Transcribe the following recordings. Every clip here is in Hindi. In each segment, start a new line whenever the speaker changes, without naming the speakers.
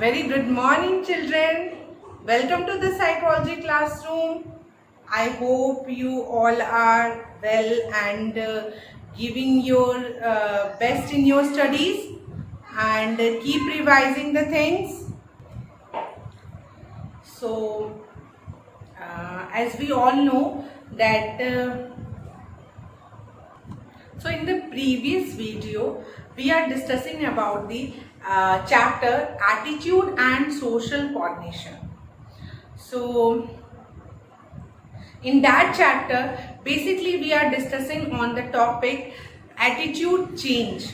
Very good morning, children. Welcome to the psychology classroom. I hope you all are well and giving your best in your studies and keep revising the things. So, as we all know that so in the previous video, we are discussing about the chapter attitude and social coordination. So in that chapter, basically we are discussing on the topic attitude change.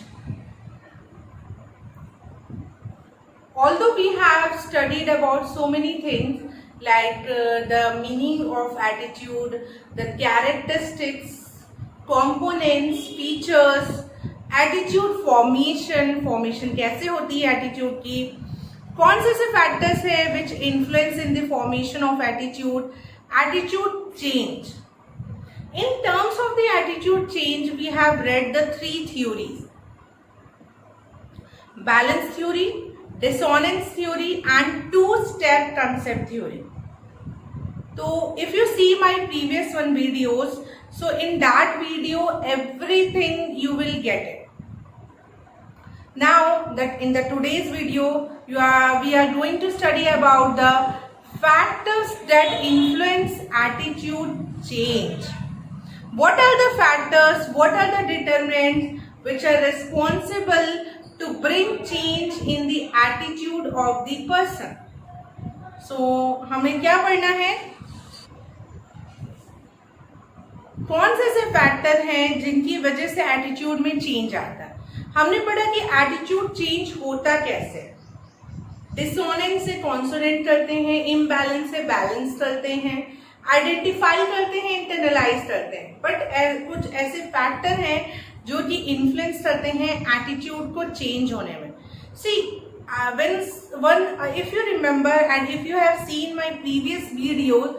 Although we have studied about so many things like the meaning of attitude, the characteristics, components, features, attitude formation कैसे होती है एटीट्यूड की, कौन से ऐसे फैक्टर्स है which influence in the formation of attitude change. In terms of the attitude change, we have read the three theories: balance theory, dissonance theory and two-step concept theory. So if you see my previous one videos, so in that video everything you will get it. Now that in the today's video we are going to study about the factors that influence attitude change. What are the factors, what are the determinants which are responsible to bring change in the attitude of the person? So हमें क्या पढ़ना है, कौन से ऐसे फैक्टर हैं जिनकी वजह से एटीट्यूड में चेंज आता है. हमने पढ़ा कि एटीट्यूड चेंज होता कैसे. डिसोनेंस से कॉन्सोनेंट करते हैं, इम्बैलेंस से बैलेंस करते हैं, आइडेंटिफाई करते हैं, इंटरनलाइज करते हैं. बट कुछ ऐसे फैक्टर हैं जो कि इन्फ्लुएंस करते हैं एटीट्यूड को चेंज होने में. सी if you remember and if you have seen my previous videos,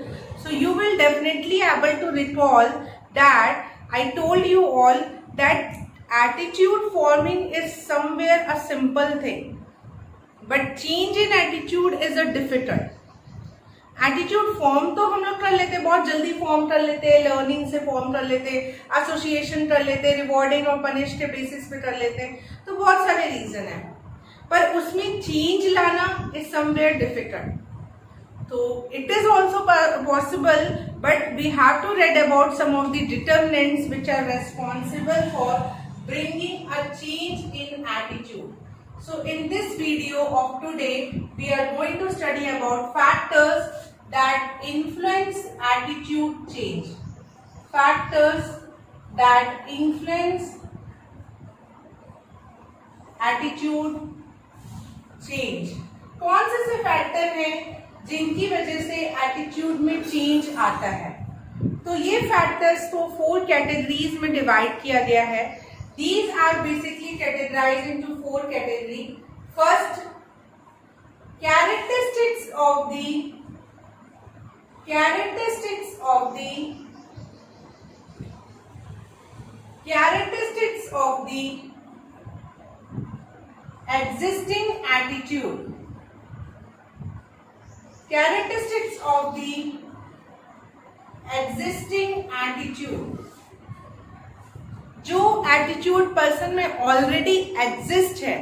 so you will definitely able to recall that I told you all that attitude forming is somewhere a simple thing, but change in attitude is a difficult. Attitude form तो हम लोग कर लेते, बहुत जल्दी फॉर्म कर लेते, लर्निंग से फॉर्म कर लेते, एसोसिएशन कर लेते, रिवॉर्डिंग और पनिश के बेसिस पे कर लेते, तो बहुत सारे रीजन है, पर उसमें चेंज लाना इज समवेयर डिफिकल्ट. तो it is also possible, but we have to read about some of the determinants which are responsible for bringing a change in attitude. So in this video of today, we are going to study about factors that influence attitude change. Factors that influence attitude change. कौन से ऐसे फैक्टर हैं जिनकी वजह से एटीट्यूड में चेंज आता है. तो ये फैक्टर्स को 4 कैटेगरीज में डिवाइड किया गया है. These are basically categorized into 4 categories. First, characteristics of the existing attitude. Characteristics of the existing attitude. जो एटीट्यूड पर्सन में ऑलरेडी एग्जिस्ट है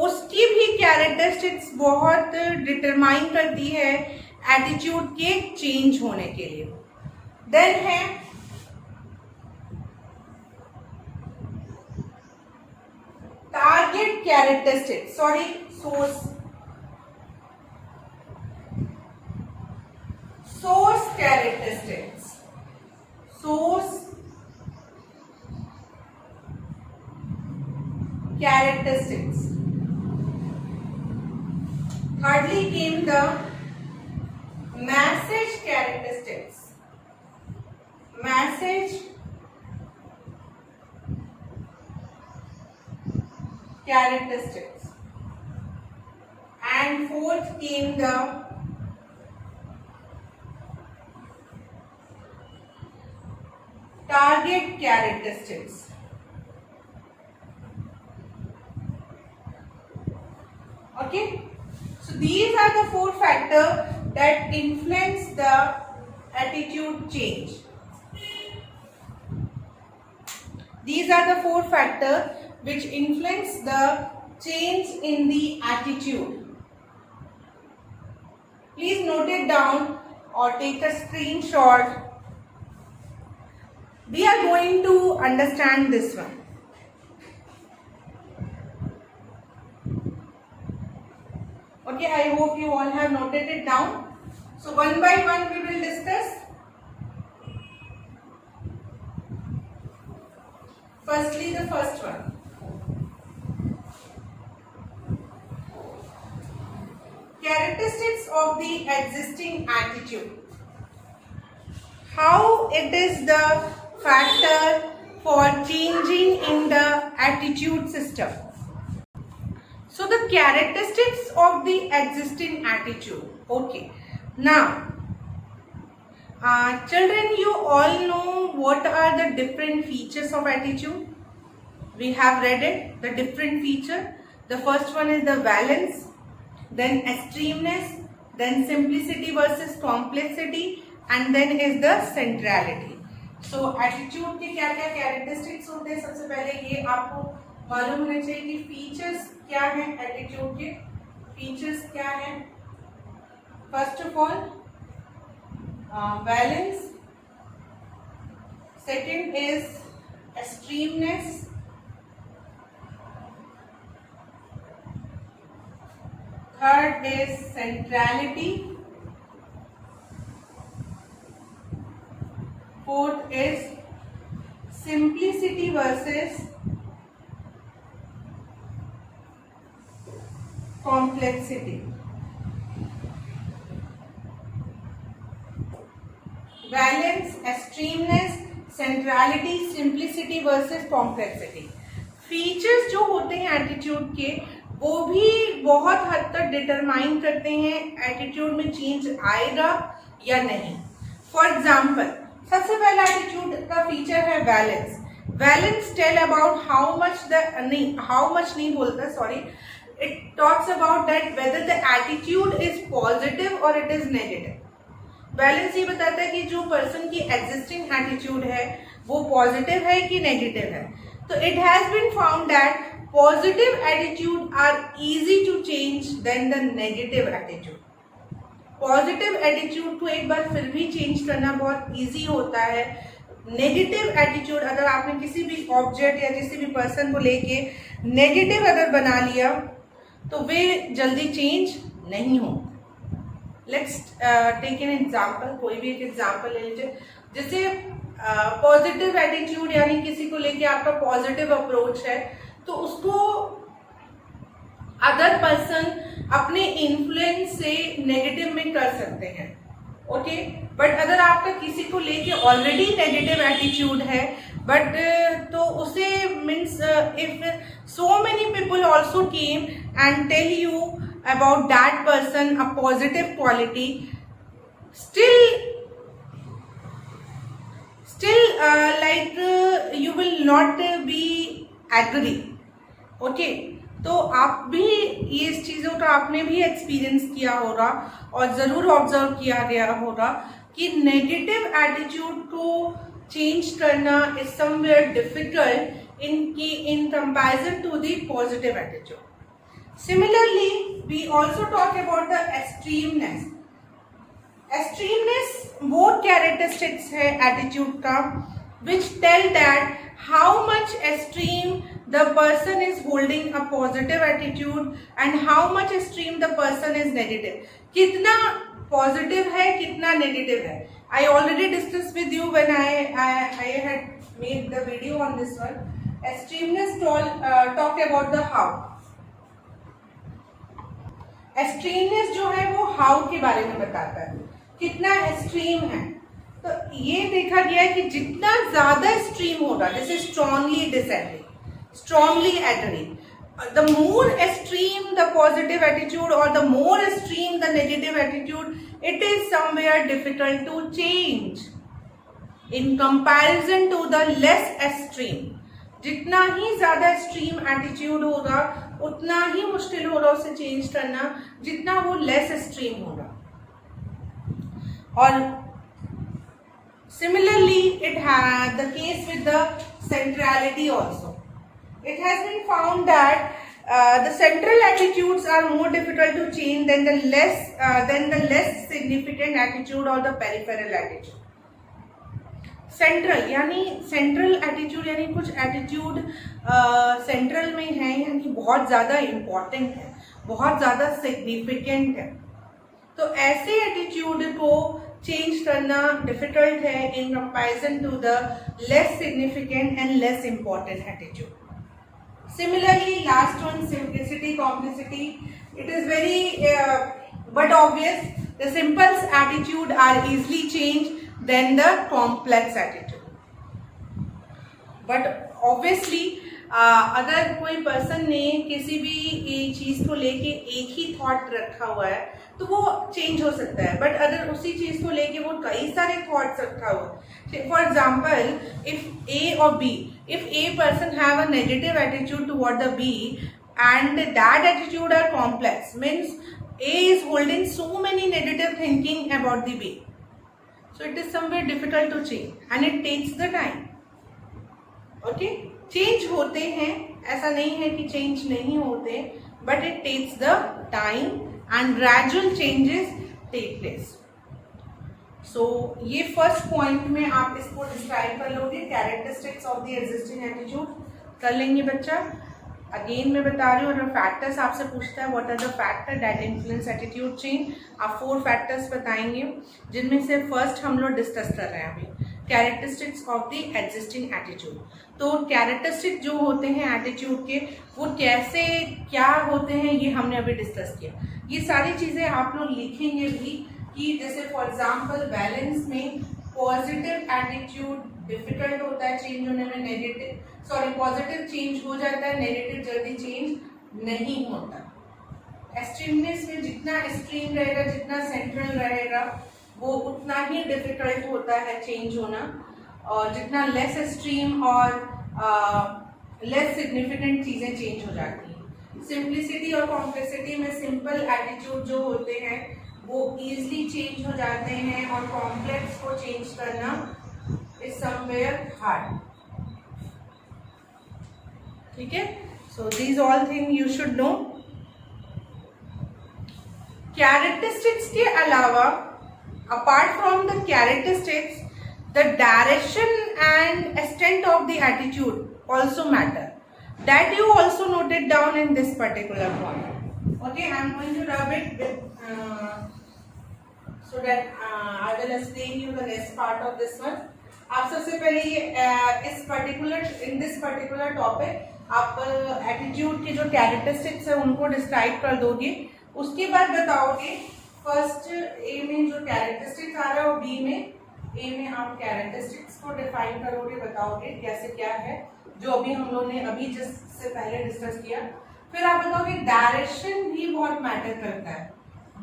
उसकी भी कैरेक्टरिस्टिक्स बहुत डिटरमाइन करती है एटीट्यूड के चेंज होने के लिए. देन है target characteristics, source characteristics. Source characteristics. Thirdly came the message characteristics. Message characteristics. And fourth came the target characteristics. Okay, So these are the four factors that influence the attitude change. These are the four factors which influence the change in the attitude. Please note it down or take a screenshot. We are going to understand this one. Okay, I hope you all have noted it down. So one by one we will discuss. Firstly, the first one. Characteristics of the existing attitude. How it is the factor for changing in the attitude system. So the characteristics of the existing attitude. Okay. Now, children, you all know what are the different features of attitude. We have read it, the different feature. The first one is the valence, then extremeness, then simplicity versus complexity, and then is the centrality. So attitude के क्या क्या characteristics होते हैं? सबसे पहले ये आपको मालूम होना चाहिए कि features क्या हैं attitude के. Features क्या हैं? First of all, valence. Second is extremeness. Third is centrality. Fourth is simplicity versus complexity. Valence, extremeness, centrality, simplicity versus complexity. Features जो होते हैं एटीट्यूड के वो भी बहुत हद तक डिटरमाइन करते हैं एटीट्यूड में चेंज आएगा या नहीं. फॉर एग्जाम्पल, सबसे पहला एटीट्यूड का फीचर है valence. Valence tell about how much नहीं बोलता, sorry, it talks about that whether the attitude is positive और इट इज नेगेटिव. वैलेंस ये बताता है कि जो पर्सन की एग्जिस्टिंग एटीट्यूड है वो पॉजिटिव है कि नेगेटिव है. तो it has been found that positive attitude are easy to change then the negative attitude. Positive attitude को एक बार फिर भी चेंज करना बहुत इजी होता है. नेगेटिव एटीट्यूड अगर आपने किसी भी ऑब्जेक्ट या किसी भी पर्सन को लेके नेगेटिव अगर बना लिया तो वे जल्दी चेंज नहीं हो. Let's take an example. कोई भी एक एग्जाम्पल ले लीजिए. जैसे पॉजिटिव एटीट्यूड यानी किसी को लेके आपका पॉजिटिव अप्रोच है तो उसको अदर पर्सन अपने इन्फ्लुएंस से नेगेटिव में कर सकते हैं. ओके, बट अगर आपका किसी को लेके ऑलरेडी नेगेटिव एटीट्यूड है बट तो उसे means if so many people also came and tell you about that person a positive quality, still like you will not be agree. Okay, तो आप भी ये इस चीज़ों का आपने भी एक्सपीरियंस किया होगा और ज़रूर ऑब्जर्व किया गया होगा कि नेगेटिव एटीट्यूड को चेंज करना is somewhere difficult in comparison to the positive attitude. Similarly we also talk about the extremeness. Extremeness वो कैरेक्टरिस्टिक्स है एटीट्यूड का which tell that how much extreme the person is holding a positive attitude and how much extreme the person is negative. कितना positive है कितना negative है. I already discussed with you when I had made the video on this one. Extremeness talk about the how. Extremeness जो है वो how के बारे में बताता है कितना extreme है. तो ये देखा गया है कि जितना ज्यादा एक्सट्रीम होगा, जैसे strongly disagree, strongly agree, the more extreme the positive attitude और the more extreme the negative attitude, it is somewhere difficult to change in comparison to the less extreme. जितना ही ज्यादा एक्सट्रीम एटीट्यूड होगा उतना ही मुश्किल हो रहा उसे चेंज करना जितना वो लेस एक्सट्रीम होगा। और similarly it had the case with the centrality also. It has been found that the central attitudes are more difficult to change than the less significant attitude or the peripheral attitude. Central यानी सेंट्रल एटीट्यूड यानी कुछ एटीट्यूड सेंट्रल में है यानी बहुत ज़्यादा इम्पॉर्टेंट है, बहुत ज़्यादा सिग्निफिकेंट है, तो ऐसे एटीट्यूड को चेंज करना डिफिकल्ट है in comparison to the less significant and less important attitude. Similarly, last one, simplicity, complicity. It is very but obvious. The simple attitude are easily changed than the complex attitude. But obviously, अगर कोई पर्सन ने किसी भी चीज को लेके एक ही थॉट रखा हुआ है तो वो चेंज हो सकता है, बट अगर उसी चीज को लेके वो कई सारे थॉट्स रखा हुआ है, फॉर एग्जाम्पल इफ ए और B, if a person have a negative attitude toward the B and that attitude are complex, means A is holding so many negative thinking about the B, so it is somewhere difficult to change and it takes the time. Okay, change होते हैं, ऐसा नहीं है कि change नहीं होते, but it takes the time and gradual changes take place. सो ये फर्स्ट पॉइंट में आप इसको डिस्क्राइब कर लोगे, characteristics of the existing attitude कर लेंगे बच्चा। अगेन मैं बता रही हूँ, अगर फैक्टर्स आपसे पूछता है what are the factor that influence attitude change, आप 4 फैक्टर्स बताएंगे, जिनमें से फर्स्ट हम लोग डिस्कस कर रहे हैं अभी, characteristics of the existing attitude. तो कैरेक्टरिस्टिक जो होते हैं एटीट्यूड के, वो कैसे क्या होते हैं ये हमने अभी डिस्कस किया। ये सारी चीज़ें आप लोग लिखेंगे भी कि जैसे फॉर एग्जाम्पल बैलेंस में पॉजिटिव एटीट्यूड डिफिकल्ट होता है चेंज होने में, पॉजिटिव चेंज हो जाता है, नेगेटिव जल्दी चेंज नहीं होता। एक्सट्रीमनेस में जितना एक्सट्रीम रहेगा, जितना सेंट्रल रहेगा, वो उतना ही डिफिकल्ट होता है चेंज होना, और जितना लेस एक्सट्रीम और लेस सिग्निफिकेंट चीज़ें चेंज हो जाती हैं। सिंप्लिसिटी और कॉम्प्लेक्सिटी में सिंपल एटीट्यूड जो होते हैं वो इजीली चेंज हो जाते हैं, और कॉम्प्लेक्स को चेंज करना इज समवेयर हार्ड। ठीक है, so these all thing you should know. Characteristics के अलावा, apart from the characteristics, the direction and extent of the attitude also matter, that you also noted down in this particular point. Okay, I am going to rub it with so that I will explain you the rest part of this one. आप सबसे पहले इन दिस पर्टिकुलर टॉपिक आप एटीट्यूड के जो कैरेक्टरिस्टिक्स है उनको डिस्क्राइब कर दोगे, उसके बाद बताओगे फर्स्ट ए में जो कैरेक्टरिस्टिक्स आ रहा है और बी में, ए में आप कैरेक्टरिस्टिक्स को डिफाइन करोगे, बताओगे कैसे क्या है, जो अभी हम लोगों ने अभी जिससे पहले डिस्कस किया। फिर आप बताओगे डायरेक्शन भी बहुत मैटर करता है,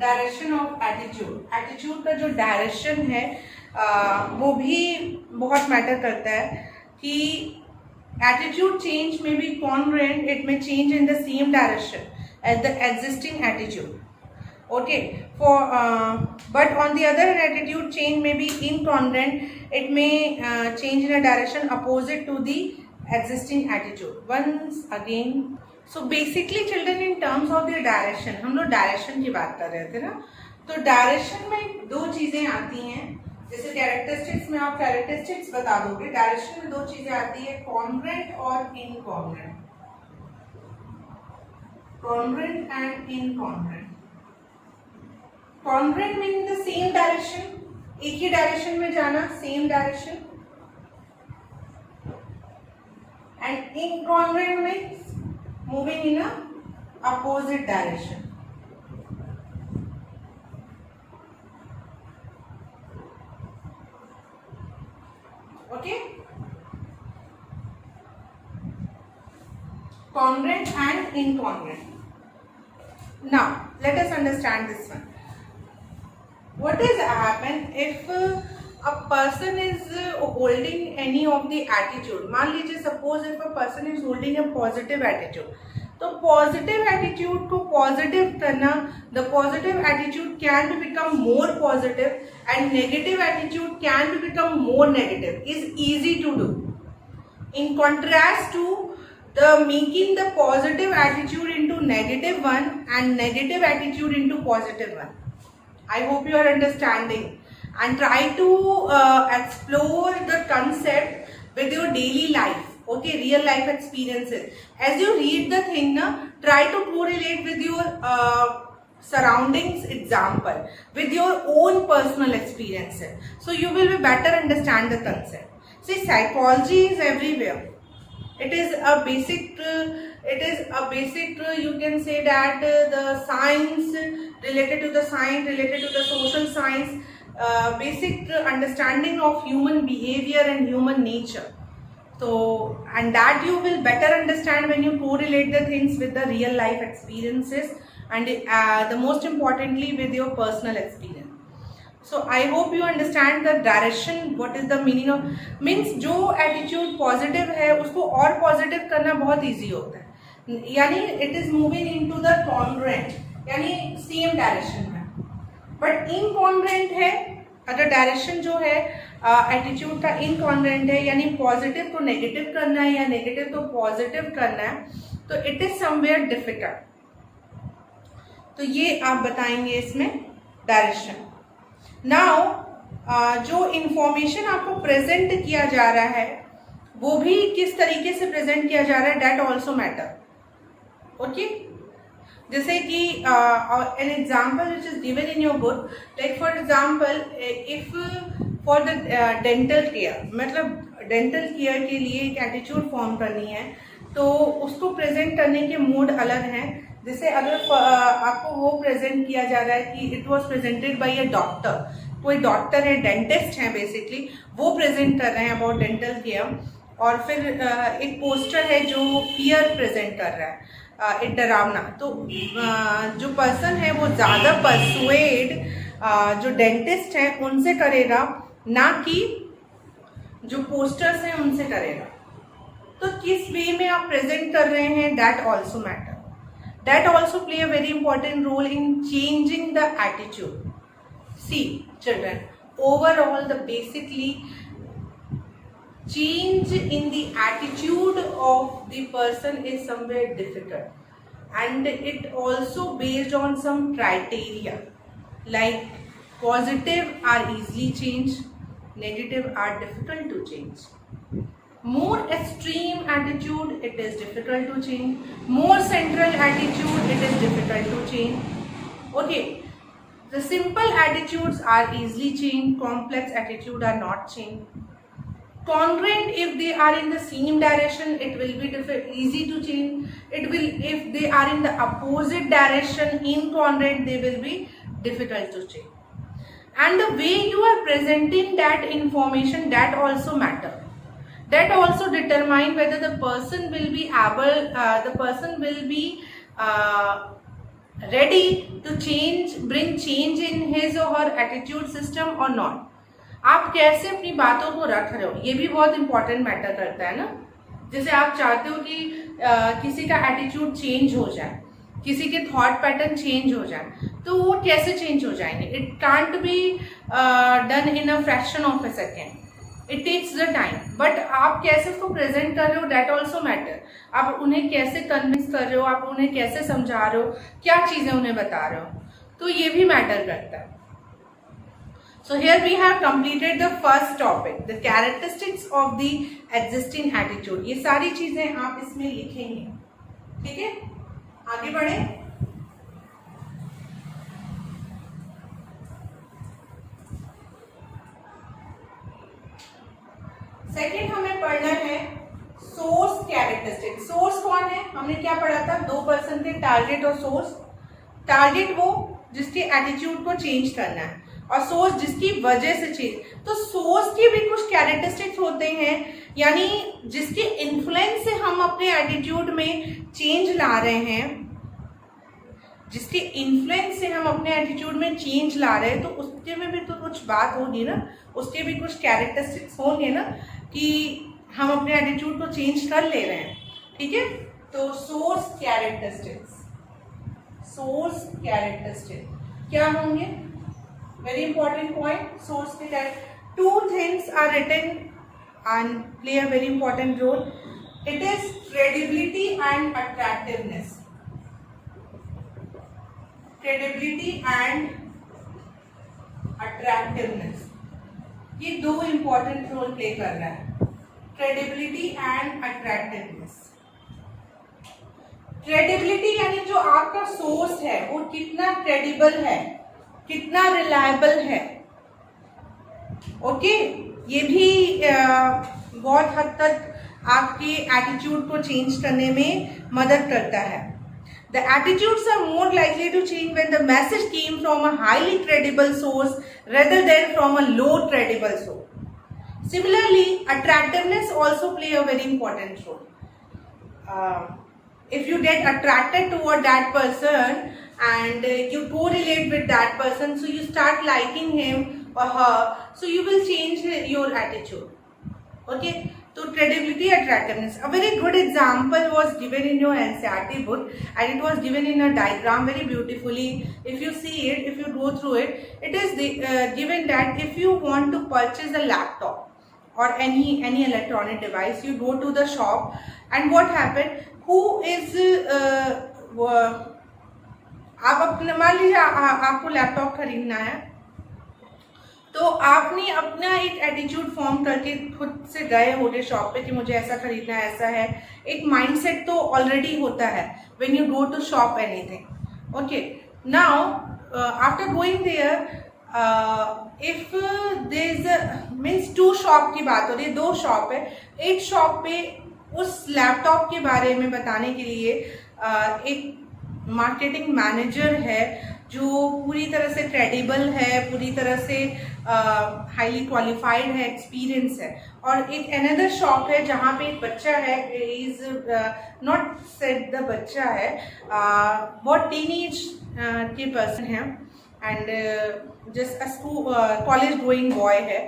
डायरेक्शन ऑफ एटीट्यूड, एटीट्यूड का जो डायरेक्शन है वो भी बहुत मैटर करता है कि एटीट्यूड चेंज में बी कॉन्ग्रुएंट, इट में change in the same direction as the existing attitude. Okay, for but on the other hand attitude change may be incongruent, it may change in a direction opposite to the existing attitude. Once again, so basically children in terms of the direction, हम लोग डायरेक्शन की बात कर रहे थे ना, तो डायरेक्शन में 2 चीजें आती हैं, जैसे कैरेक्टरिस्टिक्स में आप कैरेक्टरिस्टिक्स बता दोगे, डायरेक्शन में 2 चीजें आती है, कॉन्ग्रुएंट और incongruent, congruent and incongruent. Congruent meaning the same direction, एक ही डायरेक्शन में जाना, same direction, and incongruent means moving in a opposite direction. Okay, congruent and incongruent. Now let us understand this one. What is happen if a person is holding any of the attitude? मान लीजिए suppose if a person is holding a positive attitude, तो पॉजिटिव एटीट्यूड को पॉजिटिव करना, the positive attitude can be become more positive and negative attitude can be become more negative, is easy to do. In contrast to the making the positive attitude into negative one and negative attitude into positive one. I hope you are understanding, and try to explore the concept with your daily life. Okay, real life experiences. As you read the thing, try to correlate with your surroundings example, with your own personal experiences. So you will be better understand the concept. See, psychology is everywhere. It is a basic, you can say that the science related to the science, related to the social science, basic understanding of human behavior and human nature. So, and that you will better understand when you correlate the things with the real life experiences, and the most importantly with your personal experience. So I hope you understand the direction, what is the meaning of, means जो attitude positive है उसको और positive करना बहुत easy होता है, यानी it is moving into the congruent, यानी same direction में. But incongruent है अगर डायरेक्शन जो है एटीट्यूड का इनकॉन्ग्रुएंट है, यानी पॉजिटिव को नेगेटिव करना है या नेगेटिव को पॉजिटिव करना है, तो इट इज समवेयर डिफिकल्ट. तो ये आप बताएंगे इसमें डायरेक्शन. नाउ जो इंफॉर्मेशन आपको प्रेजेंट किया जा रहा है वो भी किस तरीके से प्रेजेंट किया जा रहा है, दैट ऑल्सो मैटर. ओके, जैसे कि an example which is given in your book, like for example if for the dental care, मतलब डेंटल केयर के लिए एक एटीट्यूड फॉर्म करनी है तो उसको प्रेजेंट करने के मोड अलग हैं. जैसे अगर आपको वो प्रेजेंट किया जा रहा है कि it was presented by a doctor, कोई डॉक्टर है, डेंटिस्ट है बेसिकली, वो प्रेजेंट कर रहे हैं अबाउट डेंटल केयर, और फिर एक पोस्टर है जो फियर प्रेजेंट कर रहा है, एक डरावना, तो जो पर्सन है वो ज़्यादा परसुएड जो डेंटिस्ट है उनसे करेगा, ना कि जो पोस्टर्स हैं उनसे करेगा. तो किस वे में आप प्रेजेंट कर रहे हैं, that also matter, that also play a very important role in changing the attitude. See children, overall the basically change in the attitude of the person is somewhere difficult, and it also based on some criteria, like positive are easily changed, negative are difficult to change. More extreme attitude, it is difficult to change. More central attitude, it is difficult to change. Okay, the simple attitudes are easily changed, complex attitude are not changed. Congruent, if they are in the same direction, it will be easy to change. It will, if they are in the opposite direction, incongruent, they will be difficult to change. And the way you are presenting that information, that also matter. That also determine whether the person will be able, the person will be ready to change, bring change in his or her attitude system or not. आप कैसे अपनी बातों को रख रहे हो, ये भी बहुत इंपॉर्टेंट मैटर करता है ना. जैसे आप चाहते हो कि किसी का एटीट्यूड चेंज हो जाए, किसी के थॉट पैटर्न चेंज हो जाए, तो वो कैसे चेंज हो जाएंगे. It can't be done in a fraction of a second, it takes the time. But आप कैसे उसको प्रेजेंट कर रहे हो, दैट ऑल्सो मैटर. आप उन्हें कैसे कन्विंस कर रहे हो, आप उन्हें कैसे समझा रहे हो, क्या चीज़ें उन्हें बता रहे हो, तो ये भी मैटर करता है. So here we have completed the first topic, the characteristics of the existing attitude. ये सारी चीजें आप इसमें लिखेंगे, ठीक है. आगे बढ़े. सेकेंड हमें पढ़ना है सोर्स कैरेक्टरिस्टिक. सोर्स कौन है, हमने क्या पढ़ा था, दो पर्सन थे, टारगेट और सोर्स. टारगेट वो जिसके एटीट्यूड को चेंज करना है, और सोर्स जिसकी वजह से चेंज. तो सोर्स के भी कुछ कैरेक्टरिस्टिक्स होते हैं, यानी जिसके इन्फ्लुएंस से हम अपने एटीट्यूड में चेंज ला रहे हैं, जिसके इन्फ्लुएंस से हम अपने एटीट्यूड में चेंज ला रहे हैं, तो उसके में भी तो कुछ बात होगी ना, उसके भी कुछ कैरेक्टरिस्टिक्स होंगे ना कि हम अपने एटीट्यूड को चेंज कर ले रहे हैं. ठीक है, तो सोर्स कैरेक्टरिस्टिक क्या होंगे? वेरी इंपॉर्टेंट पॉइंट, सोर्स के two things are written and play a very important role. It is credibility and attractiveness. Credibility and attractiveness, ये दो इंपॉर्टेंट रोल प्ले कर रहा है. Credibility and attractiveness. क्रेडिबिलिटी यानी जो आपका सोर्स है वो कितना क्रेडिबल है, कितना रिलायबल है. ओके, ये भी बहुत हद तक आपके एटीट्यूड को चेंज करने में मदद करता है. The attitudes are more likely to change when the message came from a highly credible source rather than from a low credible source. Similarly, attractiveness also play a very important role. If you get attracted toward that person and you correlate with that person, so you start liking him or her, so you will change your attitude. Okay, so credibility, attractiveness. A very good example was given in your NCERT book, and it was given in a diagram very beautifully. If you see it, if you go through it, it is given that if you want to purchase a laptop or any electronic device, you go to the shop, and what happened? Who is आप अपने मान लीजिए आपको लैपटॉप खरीदना है, तो आपने अपना एक एटीट्यूड फॉर्म करके खुद से गए होगे शॉप पे कि मुझे ऐसा खरीदना है, ऐसा है. एक माइंडसेट तो ऑलरेडी होता है when you go to shop anything. Okay, now after going there, if there is means to shop की बात हो रही है, दो शॉप है. एक शॉप पे उस लैपटॉप के बारे में बताने के लिए एक मार्केटिंग मैनेजर है जो पूरी तरह से क्रेडिबल है, पूरी तरह से हाईली क्वालिफाइड है, एक्सपीरियंस है. और एक अनदर शॉप है जहाँ पे एक बच्चा है, इज नॉट सेट द बच्चा है, बहुत टीनेज के पर्सन है and just college going boy है.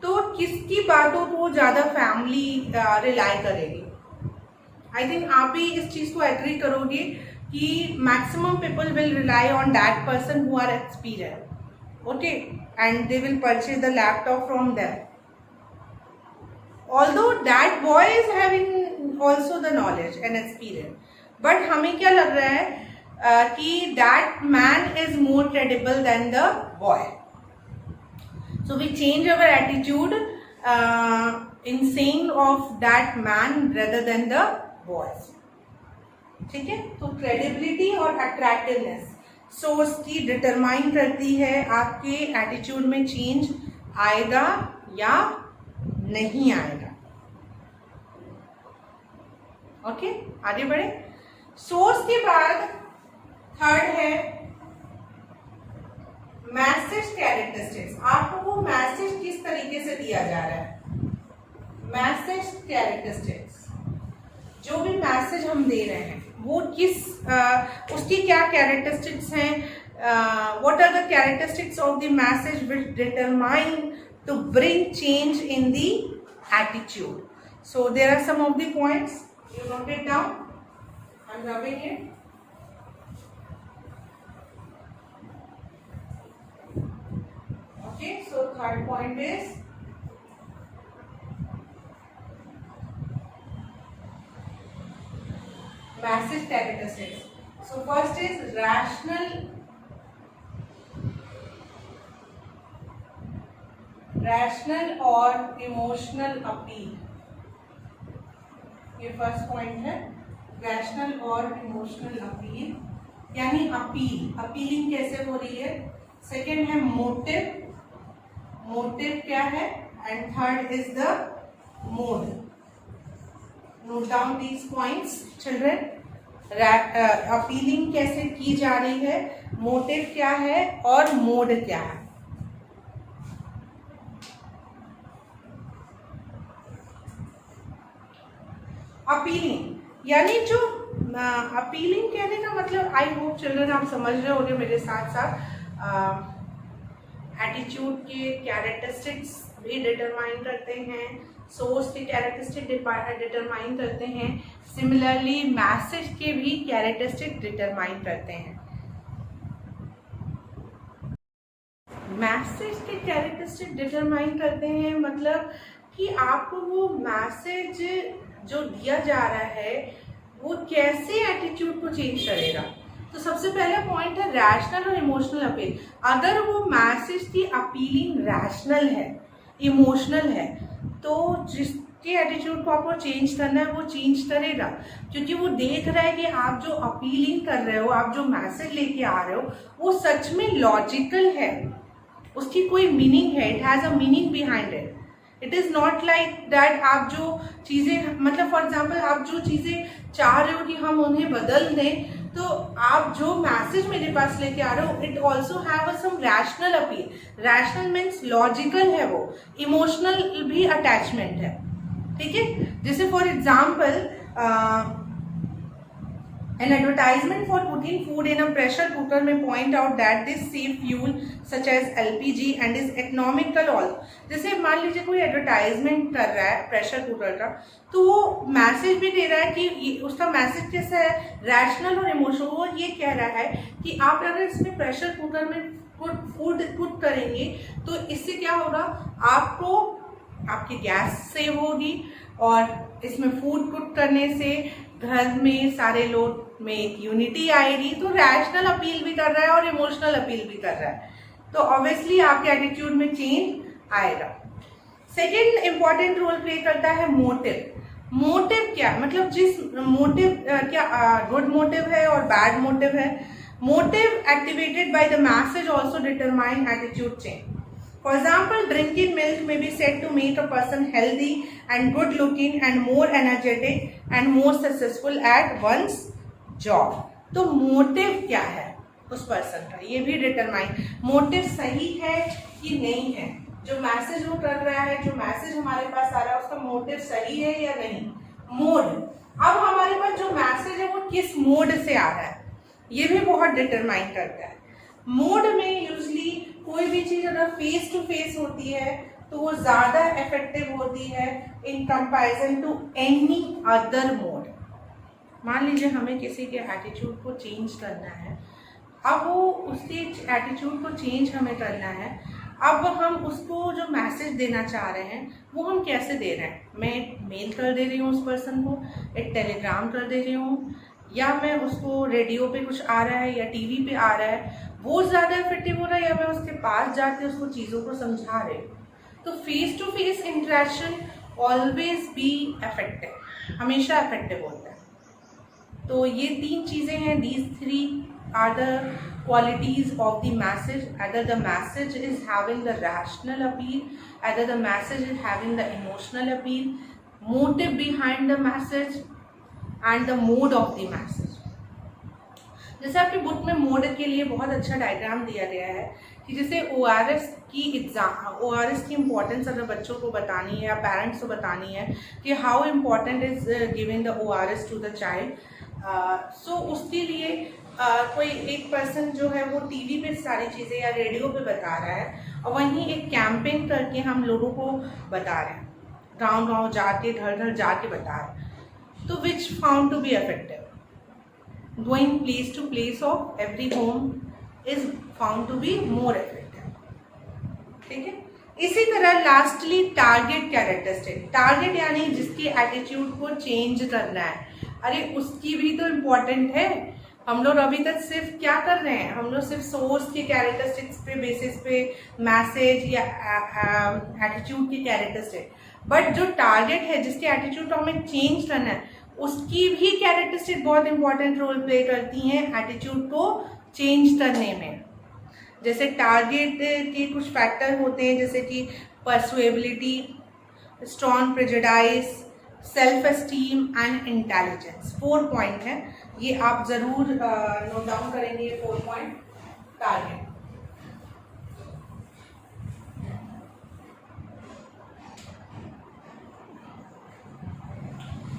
तो किसकी बातों को ज़्यादा फैमिली रिलाई करेगी? आई थिंक आप भी इस चीज़ को एग्री करोगे कि maximum people will rely on that person who are experience. Okay, and they will purchase the laptop from them. Although that boy is having also the knowledge and experience, but हमें क्या लग रहा है कि that man is more credible than the boy. So we change our attitude in saying of that man rather than the boys. ठीक है, तो क्रेडिबिलिटी और अट्रैक्टिवनेस सोर्स की डिटरमाइन करती है आपके एटीट्यूड में चेंज आएगा या नहीं आएगा. ओके, आगे बढ़े. सोर्स के बाद थर्ड है मैसेज कैरेक्टरिस्टिक्स. आपको वो मैसेज किस तरीके से दिया जा रहा है? मैसेज कैरेक्टरिस्टिक्स, जो भी मैसेज हम दे रहे हैं वो किस उसकी क्या कैरेक्टरिस्टिक्स हैं? What are the characteristics of the message which determine to bring change in the attitude. So there are some of the points, you note it down. I am rubbing it. Okay, so third point is message characteristics. So first is rational और emotional appeal. ये फर्स्ट पॉइंट है, रैशनल और इमोशनल अपील, यानी अपीलिंग कैसे हो रही है. सेकेंड है मोटिव क्या है, and third is the mode. Note down these points children. Appealing कैसे की जा रही है, मोटिव क्या है और मोड क्या है. अपीलिंग यानी जो अपीलिंग कहने का मतलब, आई होप चिल्ड्रन आप समझ रहे होंगे मेरे साथ साथ. एटीट्यूड के कैरेक्टरिस्टिक्स भी डिटरमाइन करते हैं, सोर्स के कैरेक्टरिस्टिक डिटरमाइन करते हैं, सिमिलरली मैसेज के भी कैरेक्टरिस्टिक डिटरमाइन करते हैं। मैसेज के कैरेक्टरिस्टिक डिटरमाइन करते हैं मतलब कि आपको वो मैसेज जो दिया जा रहा है वो कैसे एटीट्यूड को चेंज करेगा। तो सबसे पहला पॉइंट है रैशनल और इमोशनल अपील। अगर वो मैसेज की अपीलिंग रैशनल है, इमोशनल है, तो जिसके एटीट्यूड को आपको चेंज करना है वो चेंज करेगा, क्योंकि वो देख रहा है कि आप जो अपीलिंग कर रहे हो, आप जो मैसेज लेके आ रहे हो वो सच में लॉजिकल है, उसकी कोई मीनिंग है, it has a meaning behind it. It is not like that आप जो चीज़ें, मतलब फॉर एग्जाम्पल आप जो चीज़ें चाह रहे हो कि हम उन्हें बदल दें, तो आप जो मैसेज मेरे पास लेके आ रहे हो it also have some rational appeal. Rational means logical है, वो इमोशनल भी अटैचमेंट है, ठीक है। जैसे for example an advertisement for cooking food in a pressure cooker may point out that this save fuel such as LPG and is economical also। जैसे मान लीजिए कोई एडवर्टाइजमेंट कर रहा है प्रेशर कुकर का, तो वो मैसेज भी दे रहा है कि उसका मैसेज कैसा है, रैशनल और इमोशनल। वो ये कह रहा है कि आप अगर इसमें प्रेशर कुकर में फूड कुक करेंगे तो इससे क्या होगा, आपको आपकी गैस सेव होगी और इसमें फूड कुक करने से घर में सारे लोग में एक यूनिटी आएगी। तो रैशनल अपील भी कर रहा है और इमोशनल अपील भी कर रहा है, तो ऑब्वियसली आपके एटीट्यूड में चेंज आएगा। सेकेंड इंपॉर्टेंट रोल प्ले करता है मोटिव। मोटिव क्या, मतलब जिस मोटिव क्या गुड मोटिव है और बैड मोटिव है। Motive activated by the message also determine attitude change. For example, drinking milk may be said to make a person healthy and good looking and more energetic and more successful at one's job। तो मोटिव क्या है उस पर्सन का, ये भी डिटरमाइन, मोटिव सही है कि नहीं है, जो मैसेज वो कर रहा है, जो मैसेज हमारे पास आ रहा है उसका मोटिव सही है या नहीं। मोड, अब हमारे पास जो मैसेज है वो किस मोड से आ रहा है ये भी बहुत डिटरमाइन करता है। मोड में यूजली कोई भी चीज अगर फेस टू फेस होती है तो वो ज्यादा इफेक्टिव होती है in comparison to any other mode. मान लीजिए हमें किसी के एटीट्यूड को चेंज करना है, अब वो उसके एटीट्यूड को चेंज हमें करना है, अब हम उसको जो मैसेज देना चाह रहे हैं वो हम कैसे दे रहे हैं। मैं एक मेल कर दे रही हूँ उस पर्सन को, एक टेलीग्राम कर दे रही हूँ, या मैं उसको रेडियो पे कुछ आ रहा है या टीवी पे आ रहा है, वो ज़्यादा इफेक्टिव हो रहा है, या मैं उसके पास जाके उसको चीज़ों को समझा रही हूँ। तो face to face interaction always be effective, हमेशा इफेक्टिव होता है। तो ये तीन चीज़ें हैं, these three are the qualities of the message। Either the message is having the rational appeal, either the message is having the emotional appeal, motive behind the message and the mode of the message। जैसे आपकी बुक में मोड के लिए बहुत अच्छा डायग्राम दिया गया है कि जैसे ORS की एग्जाम, ORS की इम्पोर्टेंस अगर बच्चों को बतानी है या पेरेंट्स को बतानी है कि how important is giving the ORS to the child. So उसके लिए कोई एक पर्सन जो है वो टीवी पे सारी चीज़ें या रेडियो पे बता रहा है और वहीं एक कैंपेन करके हम लोगों को बता रहे हैं, गांव गांव जाके घर घर जाके बता रहे हैं। तो which found to be effective, going place to place of every home is found to be more effective। ठीक है, इसी तरह लास्टली टारगेट कैरेक्टरिस्टिक। टारगेट यानी जिसकी एटीट्यूड को चेंज करना है, अरे उसकी भी तो इम्पोर्टेंट है। हम लोग अभी तक सिर्फ क्या कर रहे हैं, हम लोग सिर्फ सोर्स के कैरेक्टरिस्टिक्स पे बेसिस पे मैसेज या एटीट्यूड की कैरेक्टरिस्टिक, बट जो टारगेट है जिसके एटीट्यूड को हमें चेंज करना है उसकी भी कैरेक्टरिस्टिक बहुत इंपॉर्टेंट रोल प्ले करती हैं एटीट्यूड को चेंज करने में। जैसे टारगेट के कुछ फैक्टर होते हैं जैसे कि persuability, strong prejudice, self esteem and intelligence. 4 point हैं, ये आप जरूर नोट डाउन करेंगे, ये 4 पॉइंट टारगेट।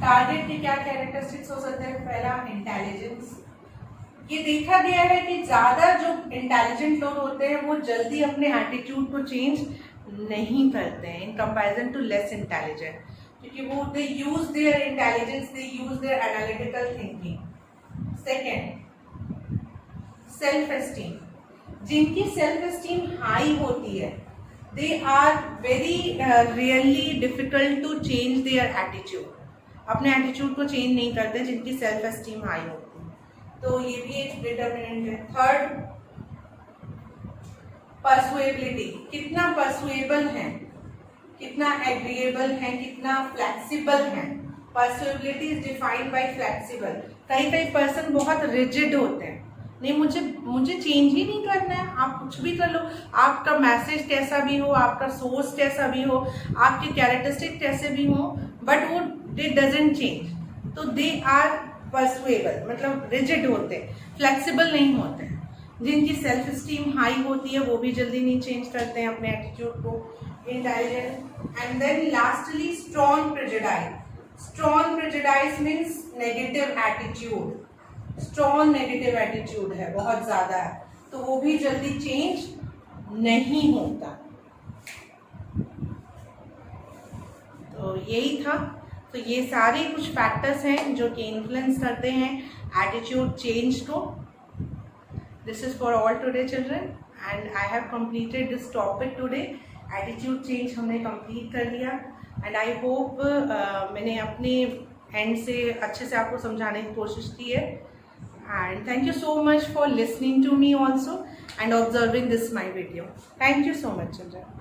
टारगेट के क्या कैरेक्टरिस्टिक्स हो सकते हैं। पहला, इंटेलिजेंस। ये देखा गया है कि ज्यादा जो इंटेलिजेंट लोग होते हैं वो जल्दी अपने एटीट्यूड को चेंज नहीं करते हैं in comparison to less intelligent, क्योंकि वो they use their intelligence, they use their analytical thinking. Second, self esteem. जिनकी सेल्फ एस्टीम हाई होती है, they are very really difficult to change their attitude. अपने एटीट्यूड को चेंज नहीं करते जिनकी सेल्फ एस्टीम हाई होती है, तो ये भी एक डिटर्मिनेंट है। थर्ड, परसुएबिलिटी। कितना परसुएबल है, कितना एग्रीएबल है, कितना फ्लेक्सिबल है। परसुएबिलिटी इज डिफाइंड बाय फ्लेक्सिबल। कई पर्सन बहुत रिजिड होते हैं, नहीं मुझे चेंज ही नहीं करना है, आप कुछ भी कर लो, आपका मैसेज कैसा भी हो, आपका सोर्स कैसा भी हो, आपके कैरेक्टरिस्टिक कैसे भी हो, बट वो दे डजंट चेंज। तो दे आर परसुएबल, मतलब रिजिड होते, फ्लेक्सिबल नहीं होते। जिनकी सेल्फ स्टीम हाई होती है वो भी जल्दी नहीं चेंज करते हैं अपने एटीट्यूड को। Intelligent. And then lastly strong prejudice. Strong prejudice means negative attitude, strong negative attitude है, बहुत ज्यादा है, तो वो भी जल्दी चेंज नहीं होता। तो यही था। तो ये सारे कुछ फैक्टर्स हैं जो कि इन्फ्लुएंस करते हैं एटीट्यूड चेंज को। This is for all today children and I have completed this topic today. Attitude change हमने कंप्लीट कर लिया एंड आई होप मैंने अपने एंड से अच्छे से आपको समझाने की कोशिश की है। And thank you so much for listening to me also and observing this my video. Thank you so much, children.